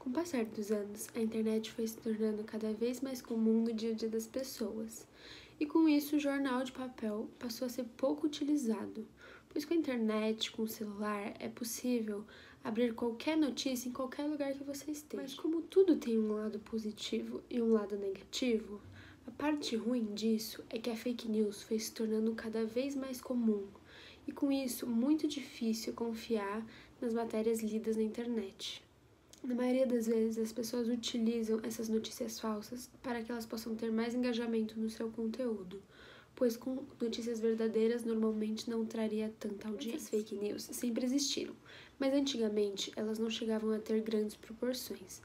Com o passar dos anos, a internet foi se tornando cada vez mais comum no dia a dia das pessoas. E com isso, o jornal de papel passou a ser pouco utilizado, pois com a internet, com o celular, é possível abrir qualquer notícia em qualquer lugar que você esteja. Mas como tudo tem um lado positivo e um lado negativo, a parte ruim disso é que a fake news foi se tornando cada vez mais comum, e com isso, muito difícil confiar nas matérias lidas na internet. Na maioria das vezes, as pessoas utilizam essas notícias falsas para que elas possam ter mais engajamento no seu conteúdo, pois com notícias verdadeiras normalmente não traria tanta audiência. Essas fake news sempre existiram, mas antigamente elas não chegavam a ter grandes proporções,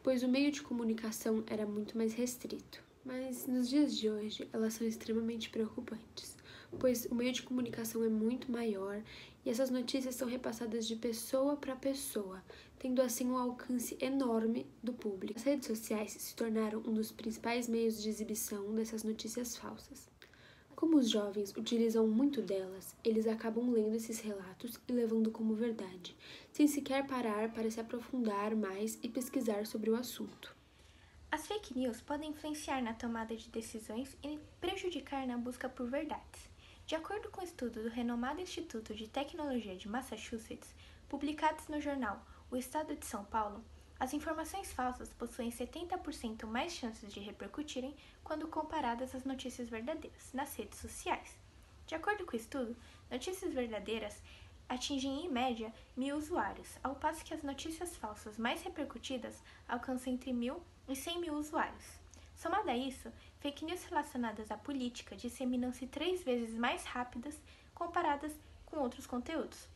pois o meio de comunicação era muito mais restrito. Mas nos dias de hoje, elas são extremamente preocupantes, pois o meio de comunicação é muito maior e essas notícias são repassadas de pessoa para pessoa, tendo assim um alcance enorme do público. As redes sociais se tornaram um dos principais meios de exibição dessas notícias falsas. Como os jovens utilizam muito delas, eles acabam lendo esses relatos e levando como verdade, sem sequer parar para se aprofundar mais e pesquisar sobre o assunto. As fake news podem influenciar na tomada de decisões e prejudicar na busca por verdades. De acordo com um estudo do renomado Instituto de Tecnologia de Massachusetts, publicados no jornal O Estado de São Paulo, as informações falsas possuem 70% mais chances de repercutirem quando comparadas às notícias verdadeiras nas redes sociais. De acordo com o estudo, notícias verdadeiras atingem em média 1.000 usuários, ao passo que as notícias falsas mais repercutidas alcançam entre 1.000 e 100.000 usuários. Somado a isso, fake news relacionadas à política disseminam-se 3 vezes mais rápidas comparadas com outros conteúdos.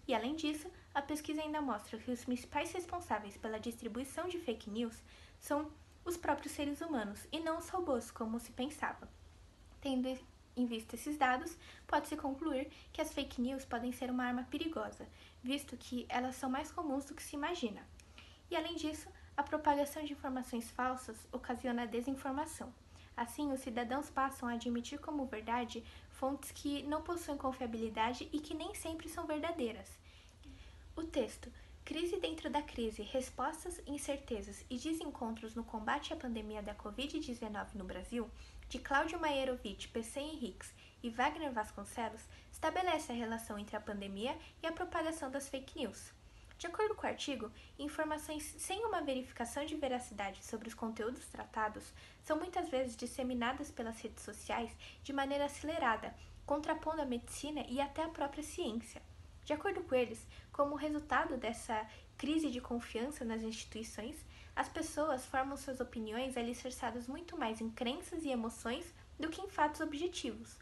E além disso, a pesquisa ainda mostra que os principais responsáveis pela distribuição de fake news são os próprios seres humanos e não os robôs, como se pensava. Tendo em vista esses dados, pode-se concluir que as fake news podem ser uma arma perigosa, visto que elas são mais comuns do que se imagina. E além disso, a propagação de informações falsas ocasiona a desinformação. Assim, os cidadãos passam a admitir como verdade fontes que não possuem confiabilidade e que nem sempre são verdadeiras. O texto Crise dentro da crise, respostas, incertezas e desencontros no combate à pandemia da Covid-19 no Brasil, de Cláudio Maierovitch, PC Henriques e Wagner Vasconcelos, estabelece a relação entre a pandemia e a propagação das fake news. De acordo com o artigo, informações sem uma verificação de veracidade sobre os conteúdos tratados são muitas vezes disseminadas pelas redes sociais de maneira acelerada, contrapondo a medicina e até a própria ciência. De acordo com eles, como resultado dessa crise de confiança nas instituições, as pessoas formam suas opiniões alicerçadas muito mais em crenças e emoções do que em fatos objetivos.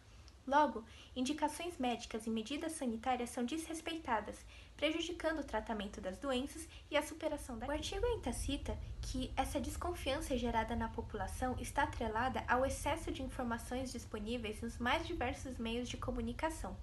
Logo, indicações médicas e medidas sanitárias são desrespeitadas, prejudicando o tratamento das doenças e a superação da crise. O artigo ainda cita que essa desconfiança gerada na população está atrelada ao excesso de informações disponíveis nos mais diversos meios de comunicação.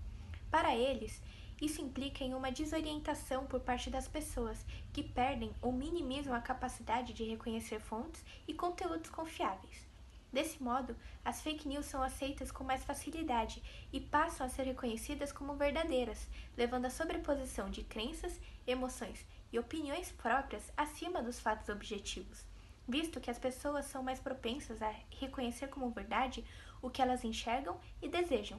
Para eles, isso implica em uma desorientação por parte das pessoas, que perdem ou minimizam a capacidade de reconhecer fontes e conteúdos confiáveis. Desse modo, as fake news são aceitas com mais facilidade e passam a ser reconhecidas como verdadeiras, levando à sobreposição de crenças, emoções e opiniões próprias acima dos fatos objetivos, visto que as pessoas são mais propensas a reconhecer como verdade o que elas enxergam e desejam.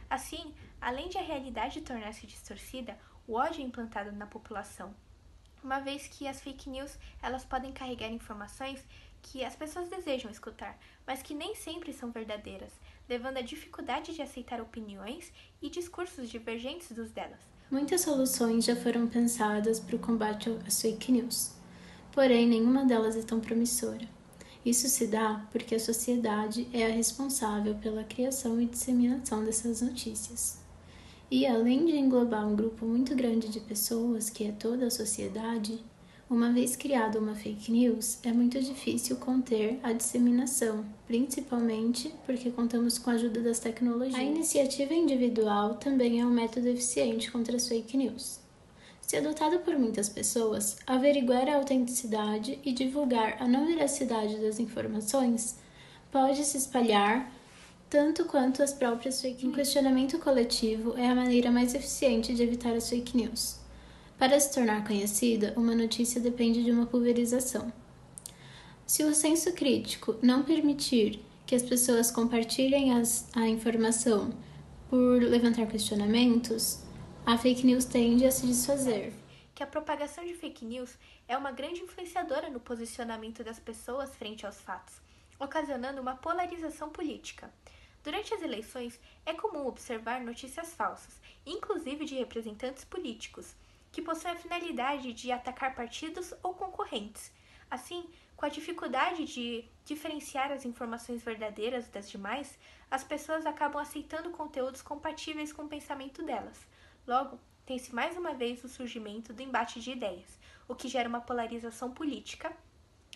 Assim, além de a realidade tornar-se distorcida, o ódio é implantado na população, uma vez que as fake news elas podem carregar informações que as pessoas desejam escutar, mas que nem sempre são verdadeiras, levando à dificuldade de aceitar opiniões e discursos divergentes dos delas. Muitas soluções já foram pensadas para o combate às fake news, porém nenhuma delas é tão promissora. Isso se dá porque a sociedade é a responsável pela criação e disseminação dessas notícias. E além de englobar um grupo muito grande de pessoas, que é toda a sociedade, uma vez criada uma fake news, é muito difícil conter a disseminação, principalmente porque contamos com a ajuda das tecnologias. A iniciativa individual também é um método eficiente contra as fake news. Se adotado por muitas pessoas, averiguar a autenticidade e divulgar a não veracidade das informações pode se espalhar tanto quanto as próprias fake news. Um questionamento coletivo é a maneira mais eficiente de evitar as fake news. Para se tornar conhecida, uma notícia depende de uma pulverização. Se o senso crítico não permitir que as pessoas compartilhem a informação por levantar questionamentos, a fake news tende a se desfazer. Que a propagação de fake news é uma grande influenciadora no posicionamento das pessoas frente aos fatos, ocasionando uma polarização política. Durante as eleições, é comum observar notícias falsas, inclusive de representantes políticos, que possuem a finalidade de atacar partidos ou concorrentes. Assim, com a dificuldade de diferenciar as informações verdadeiras das demais, as pessoas acabam aceitando conteúdos compatíveis com o pensamento delas. Logo, tem-se mais uma vez o surgimento do embate de ideias, o que gera uma polarização política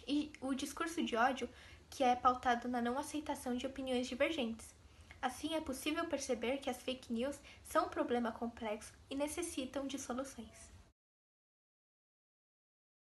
e o discurso de ódio que é pautado na não aceitação de opiniões divergentes. Assim, é possível perceber que as fake news são um problema complexo e necessitam de soluções.